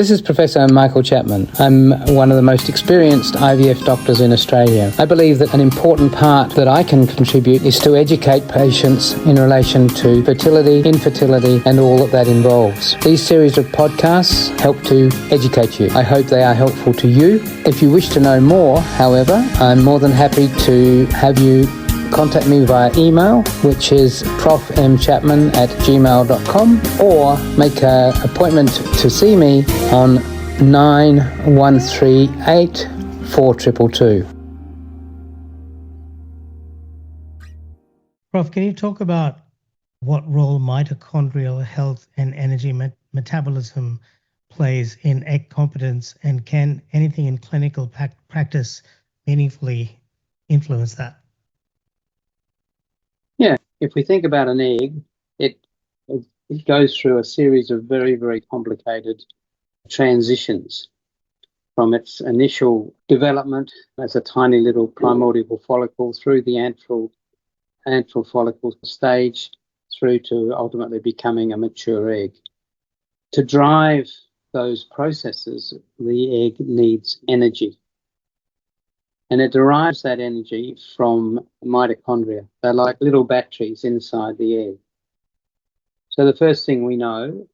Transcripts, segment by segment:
This is Professor Michael Chapman. I'm one of the most experienced IVF doctors in Australia. I believe that an important part that I can contribute is to educate patients in relation to fertility, infertility, and all that involves. These series of podcasts help to educate you. I hope they are helpful to you. If you wish to know more, however, I'm more than happy to have you contact me via email, which is profmchapman@gmail.com, or make an appointment to see me on 9138 4222. Prof, can you talk about what role mitochondrial health and energy metabolism plays in egg competence, and can anything in clinical practice meaningfully influence that? Yeah, if we think about an egg, it goes through a series of very, very complicated transitions from its initial development as a tiny little primordial follicle through the antral follicle stage through to ultimately becoming a mature egg. To drive those processes, the egg needs energy. And it derives that energy from mitochondria. They're like little batteries inside the egg. So the first thing we know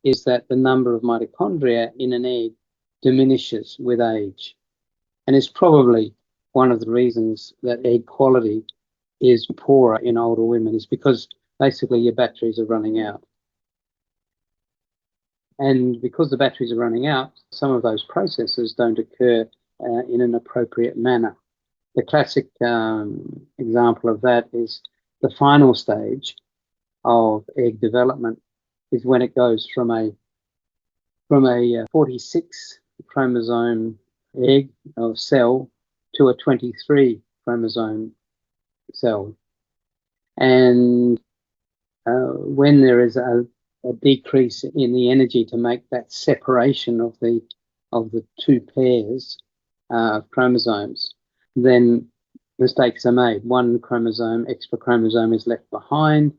is that the number of mitochondria in an egg diminishes with age. And it's probably one of the reasons that egg quality is poorer in older women, is because basically your batteries are running out. And because the batteries are running out, some of those processes don't occur in an appropriate manner. The classic example of that is the final stage of egg development is when it goes from a 46 chromosome egg of cell to a 23 chromosome cell. And when there is a decrease in the energy to make that separation of the two pairs of chromosomes, then mistakes are made. One extra chromosome is left behind,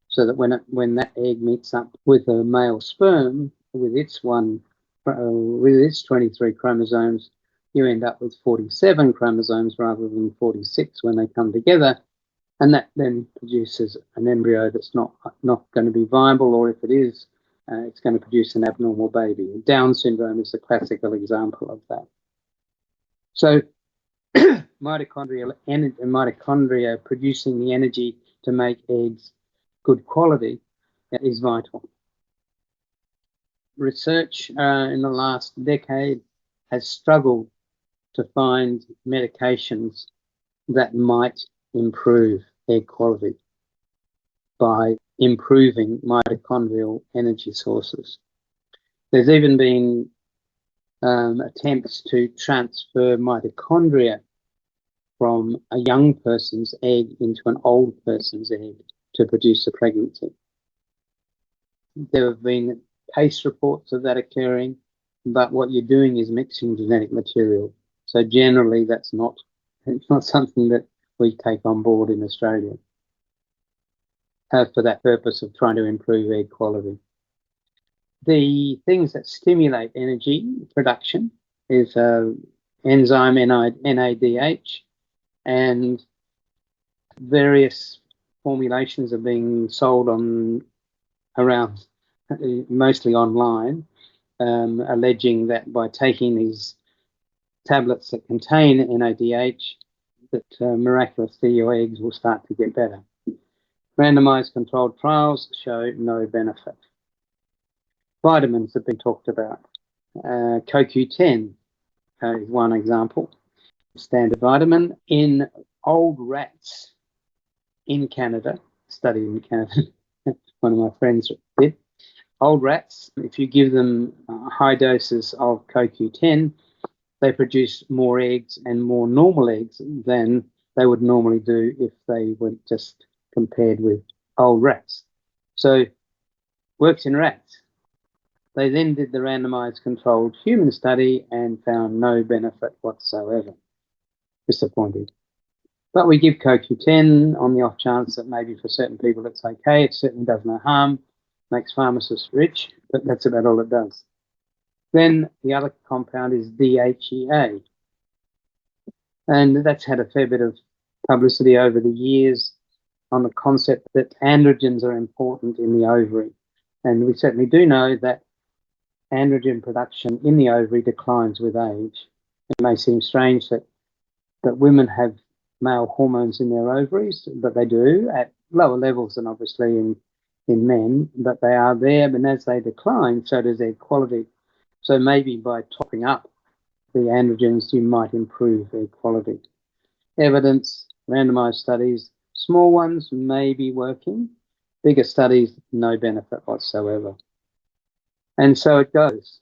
so that when that egg meets up with a male sperm with its 23 chromosomes, you end up with 47 chromosomes rather than 46 when they come together, and that then produces an embryo that's not going to be viable, or if it is, it's going to produce an abnormal baby. Down syndrome is the classical example of that. So mitochondria producing the energy to make eggs good quality is vital. Research in the last decade has struggled to find medications that might improve egg quality by improving mitochondrial energy sources. There's even been attempts to transfer mitochondria from a young person's egg into an old person's egg to produce a pregnancy. There have been case reports of that occurring, but what you're doing is mixing genetic material. So generally it's not something that we take on board in Australia for that purpose of trying to improve egg quality. The things that stimulate energy production is enzyme NADH, and various formulations are being sold around, mostly online, alleging that by taking these tablets that contain NADH, that miraculously your eggs will start to get better. Randomized controlled trials show no benefit. Vitamins have been talked about. CoQ10 is one example. Standard vitamin in old rats in Canada, studied in Canada, one of my friends did. Old rats, if you give them high doses of CoQ10, they produce more eggs and more normal eggs than they would normally do if they were just compared with old rats. So, works in rats. They then did the randomized controlled human study and found no benefit whatsoever. Disappointed. But we give CoQ10 on the off chance that maybe for certain people it's okay. It certainly does no harm, makes pharmacists rich, but that's about all it does. Then the other compound is DHEA, and that's had a fair bit of publicity over the years on the concept that androgens are important in the ovary. And we certainly do know that androgen production in the ovary declines with age. It may seem strange that women have male hormones in their ovaries, but they do at lower levels than obviously in men, but they are there, and as they decline, so does their quality. So maybe by topping up the androgens, you might improve their quality. Evidence, randomized studies, small ones may be working, bigger studies, no benefit whatsoever. And so it goes.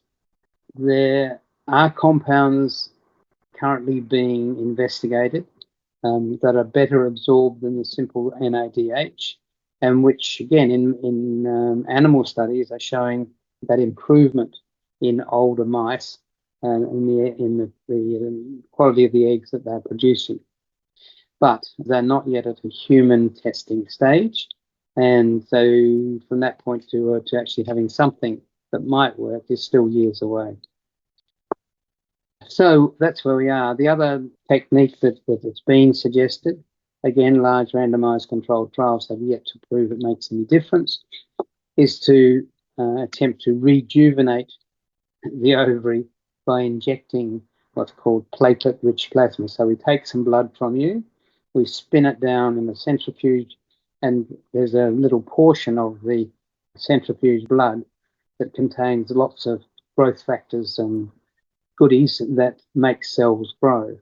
There are compounds currently being investigated that are better absorbed than the simple NADH, and which, again, in animal studies are showing that improvement in older mice and in the quality of the eggs that they're producing. But they're not yet at a human testing stage. And so from that point to actually having something that might work is still years away. So that's where we are. The other technique that's been suggested, again, large randomized controlled trials have yet to prove it makes any difference, is to attempt to rejuvenate the ovary by injecting what's called platelet-rich plasma. So we take some blood from you, we spin it down in a centrifuge, and there's a little portion of the centrifuge blood that contains lots of growth factors and goodies that make cells grow.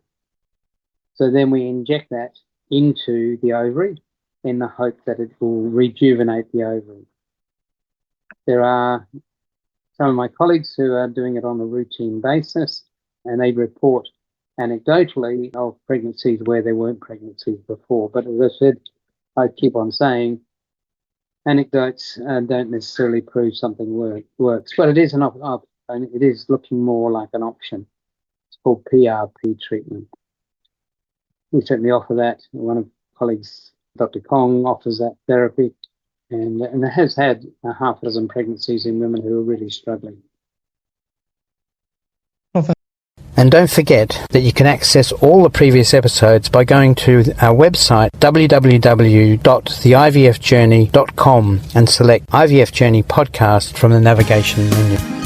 So then we inject that into the ovary in the hope that it will rejuvenate the ovary. There are some of my colleagues who are doing it on a routine basis, and they report anecdotally of pregnancies where there weren't pregnancies before. But as I said, I keep on saying anecdotes don't necessarily prove something works, but it is it is looking more like an option. It's called PRP treatment. We certainly offer that. One of my colleagues, Dr. Kong, offers that therapy, and it has had a half a dozen pregnancies in women who are really struggling. And don't forget that you can access all the previous episodes by going to our website www.theivfjourney.com and select IVF Journey podcast from the navigation menu.